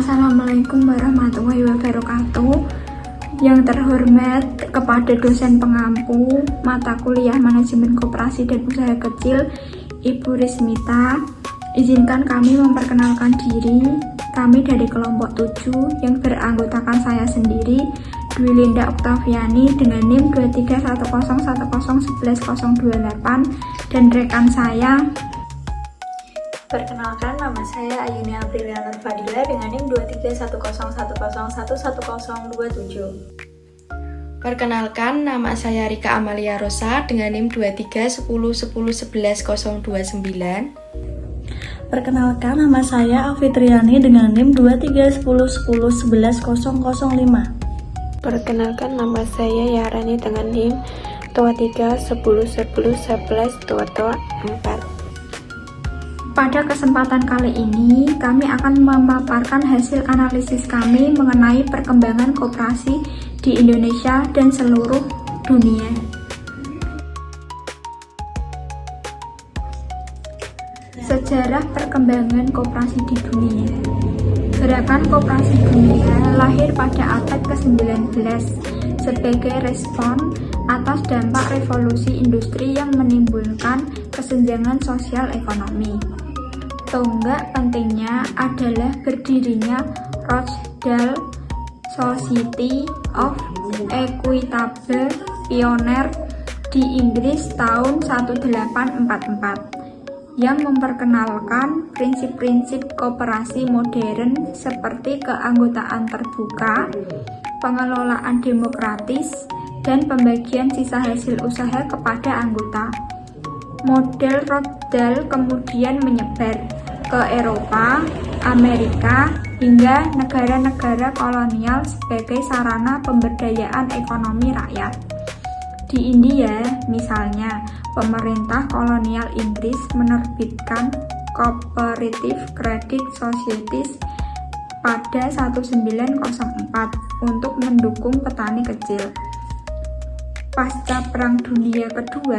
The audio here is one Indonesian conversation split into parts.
Assalamualaikum warahmatullahi wabarakatuh. Yang terhormat kepada dosen pengampu mata kuliah Manajemen Koperasi dan Usaha Kecil, Ibu Rismita, izinkan kami memperkenalkan diri. Kami dari kelompok 7 yang beranggotakan saya sendiri, Dwi Linda Oktaviani dengan NIM 2310101128 dan rekan saya. Perkenalkan, nama saya Ayuni Aprilia Nur Fadila dengan NIM 2310101127. Perkenalkan, nama saya Rika Amalia Rosa dengan NIM 2310111029. Perkenalkan, nama saya Afitriani dengan NIM 2310111005. Perkenalkan, nama saya Yarani dengan NIM 2310111124. Pada kesempatan kali ini, kami akan memaparkan hasil analisis kami mengenai perkembangan koperasi di Indonesia dan seluruh dunia. Sejarah perkembangan koperasi di dunia. Gerakan koperasi dunia lahir pada abad ke-19 sebagai respon atas dampak revolusi industri yang menimbulkan kesenjangan sosial ekonomi. Tonggak pentingnya adalah berdirinya Rochdale Society of Equitable Pioneer di Inggris tahun 1844 yang memperkenalkan prinsip-prinsip koperasi modern seperti keanggotaan terbuka, pengelolaan demokratis, dan pembagian sisa hasil usaha kepada anggota. Model Rochdale kemudian menyebar ke Eropa, Amerika, hingga negara-negara kolonial sebagai sarana pemberdayaan ekonomi rakyat. Di India, misalnya, pemerintah kolonial Inggris menerbitkan Cooperative Credit Societies pada 1904 untuk mendukung petani kecil. Pasca Perang Dunia Kedua,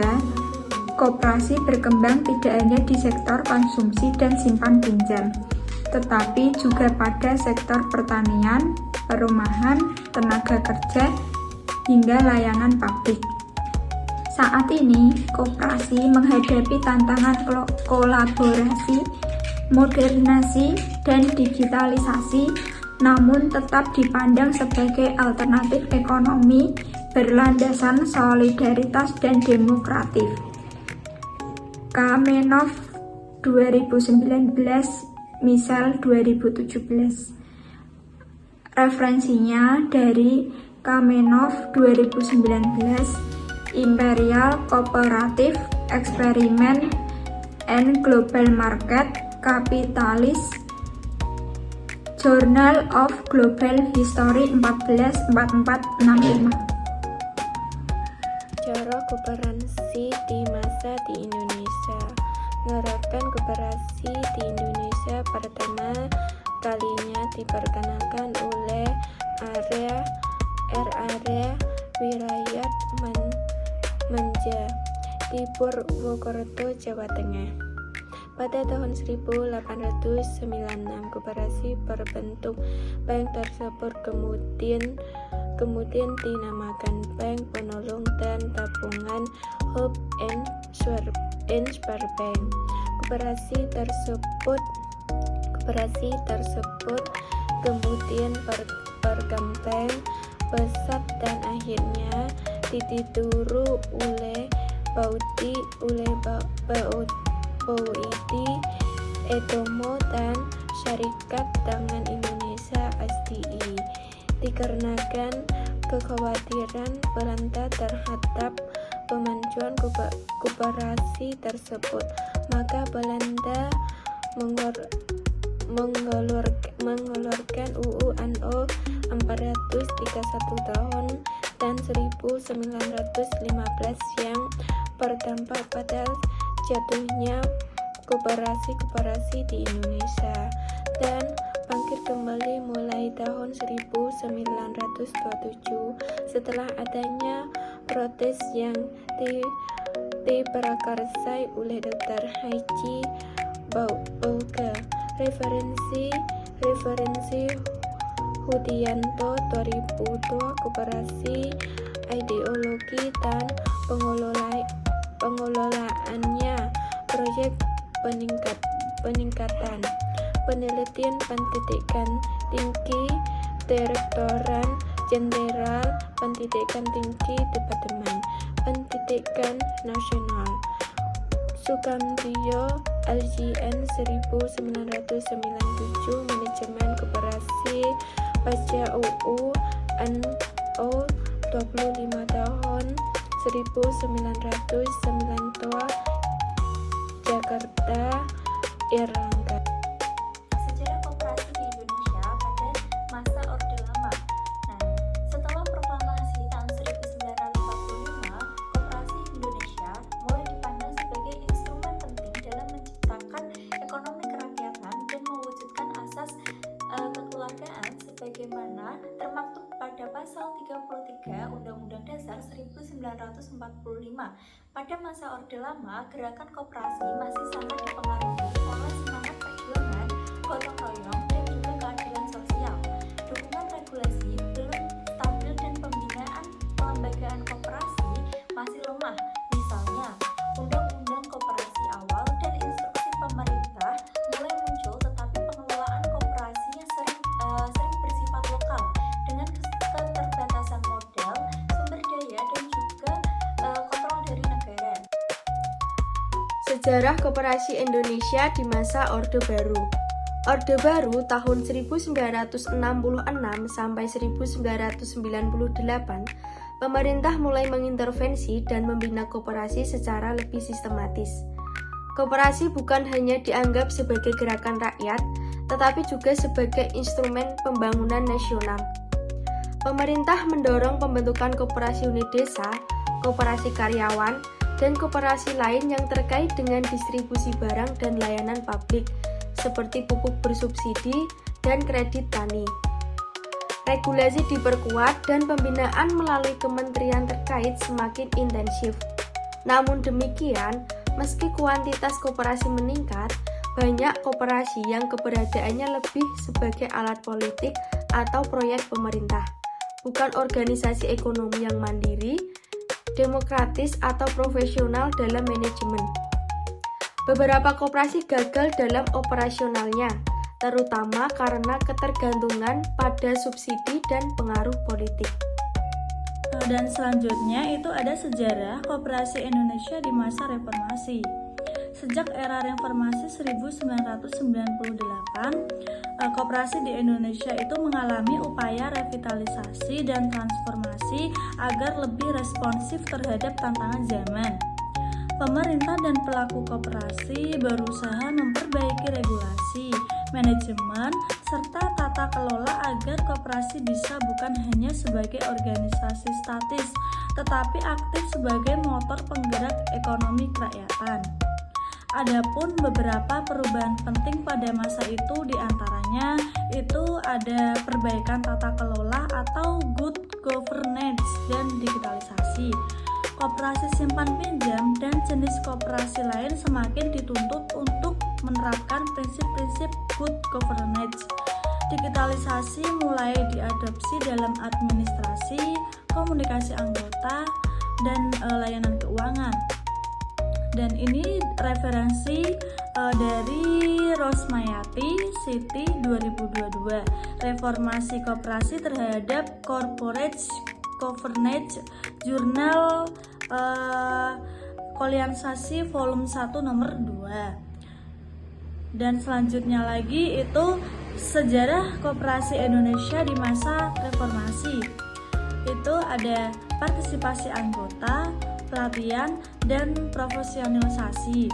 koperasi berkembang tidak hanya di sektor konsumsi dan simpan pinjam, tetapi juga pada sektor pertanian, perumahan, tenaga kerja, hingga layanan publik. Saat ini, koperasi menghadapi tantangan kolaborasi, modernisasi, dan digitalisasi, namun tetap dipandang sebagai alternatif ekonomi berlandasan solidaritas dan demokratif. Kamenov 2019, misal 2017. Referensinya dari Kamenov 2019, Imperial Cooperative Experiment and Global Market Capitalist, Journal of Global History 144465. Cara koperasi di masa di Indonesia. Gerakan koperasi di Indonesia pertama kalinya diperkenalkan oleh area Wirayat Manja di Purwokerto, Jawa Tengah. Pada tahun 1896, koperasi berbentuk bank tersebut kemudian dinamakan Bank Penolong dan Tabungan Hope and Sparbank. Koperasi tersebut kemudian berkembang pesat dan akhirnya ditiduru oleh Baudi Edomo dan Syarikat Tangan Indonesia (SDI). Dikarenakan kekhawatiran Belanda terhadap pemajuan koperasi tersebut, maka Belanda mengeluarkan UU Anno 431 tahun dan 1915 yang berdampak pada jatuhnya koperasi di Indonesia dan bangkit kembali mulai tahun 1927 setelah adanya protes yang diprakarsai oleh Dr. Haji Bauke. Referensi Referensi Hudianto 2002 Koperasi, Ideologi dan pengelolaannya, Proyek Peningkatan Penelitian Pendidikan Tinggi, Direktorat Jenderal Pendidikan Tinggi, Departemen Pendidikan Nasional, Sukamdjo, LJN 1997, Manajemen Koperasi, Pasca UU NO 25 tahun 1992, Jakarta, Erlangga. Sejarah koperasi di Indonesia pada masa Orde Lama. Nah, setelah proklamasi tahun 1945, koperasi Indonesia mulai dipandang sebagai instrumen penting dalam menciptakan ekonomi kerakyatan dan mewujudkan asas kekeluargaan sebagaimana termaktub pada pasal 33 Undang-Undang Dasar 1945. Pada masa Orde Lama, gerakan koperasi masih sangat dipengaruhi oleh semangat perjuangan, gotong royong, dan juga keadilan sosial. Dukungan regulasi belum stabil dan pembinaan pelembagaan koperasi masih lemah. Misalnya, Undang-Undang Koperasi awal dan instruksi pemerintah mulai muncul, tetapi pengelolaan koperasinya sering bersifat lokal dengan keterbatasan modal, sumber daya, dan juga kontrol dari negara. Sejarah Koperasi Indonesia di masa Orde Baru. Orde Baru tahun 1966 sampai 1998, pemerintah mulai mengintervensi dan membina koperasi secara lebih sistematis. Koperasi bukan hanya dianggap sebagai gerakan rakyat, tetapi juga sebagai instrumen pembangunan nasional. Pemerintah mendorong pembentukan koperasi unit desa, koperasi karyawan, dan koperasi lain yang terkait dengan distribusi barang dan layanan publik, seperti pupuk bersubsidi dan kredit tani. Regulasi diperkuat dan pembinaan melalui kementerian terkait semakin intensif. Namun demikian, meski kuantitas koperasi meningkat, banyak koperasi yang keberadaannya lebih sebagai alat politik atau proyek pemerintah, bukan organisasi ekonomi yang mandiri, demokratis, atau profesional dalam manajemen. Beberapa koperasi gagal dalam operasionalnya, terutama karena ketergantungan pada subsidi dan pengaruh politik. Dan selanjutnya itu ada sejarah koperasi Indonesia di masa reformasi. Sejak era reformasi 1998, koperasi di Indonesia itu mengalami upaya revitalisasi dan transformasi agar lebih responsif terhadap tantangan zaman. Pemerintah dan pelaku koperasi berusaha memperbaiki regulasi, manajemen, serta tata kelola agar koperasi bisa bukan hanya sebagai organisasi statis, tetapi aktif sebagai motor penggerak ekonomi kerakyatan. Adapun beberapa perubahan penting pada masa itu diantaranya itu ada perbaikan tata kelola atau good governance dan digitalisasi. Koperasi simpan pinjam dan jenis koperasi lain semakin dituntut untuk menerapkan prinsip-prinsip good governance. Digitalisasi mulai diadopsi dalam administrasi, komunikasi anggota, dan layanan keuangan. Dan ini referensi dari Rosmayati Siti 2022, Reformasi Koperasi terhadap Corporate Governance, Jurnal Koliansasi Volume 1 nomor 2. Dan selanjutnya lagi itu sejarah koperasi Indonesia di masa reformasi. Itu ada partisipasi anggota, pelatihan, dan profesionalisasi.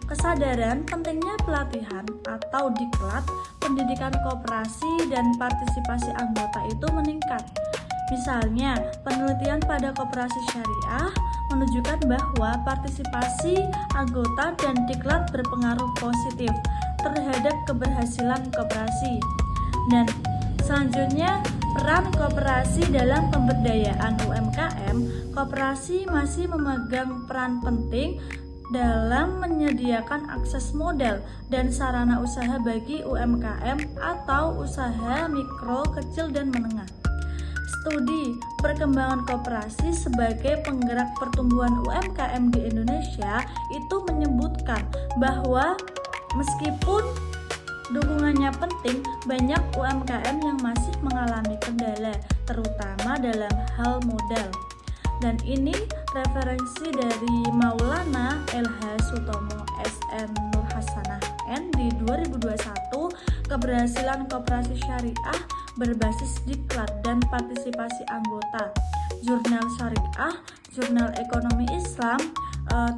Kesadaran pentingnya pelatihan atau diklat pendidikan koperasi dan partisipasi anggota itu meningkat. Misalnya, penelitian pada koperasi syariah menunjukkan bahwa partisipasi anggota dan diklat berpengaruh positif terhadap keberhasilan koperasi. Dan selanjutnya, peran koperasi dalam pemberdayaan UMKM. Koperasi masih memegang peran penting dalam menyediakan akses modal dan sarana usaha bagi UMKM atau usaha mikro, kecil, dan menengah. Studi perkembangan koperasi sebagai penggerak pertumbuhan UMKM di Indonesia itu menyebutkan bahwa meskipun dukungannya penting, banyak UMKM yang masih mengalami kendala, terutama dalam hal modal. Dan ini referensi dari Maulana LH Sutomo SN Nur Hasanah N di 2021, keberhasilan koperasi syariah berbasis diklat dan partisipasi anggota, Jurnal Syariah, Jurnal Ekonomi Islam 7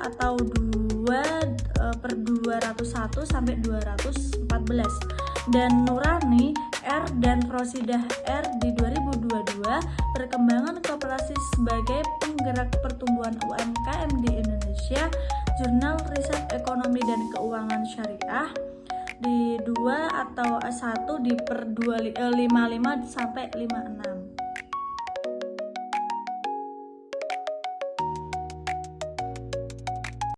atau 2/201 sampai 214, dan Nurani R dan Rosidah R di 2022, perkembangan koperasi sebagai penggerak pertumbuhan UMKM di Indonesia, Jurnal Riset Ekonomi dan Keuangan Syariah di 2 atau 1 di per 55 sampai 56.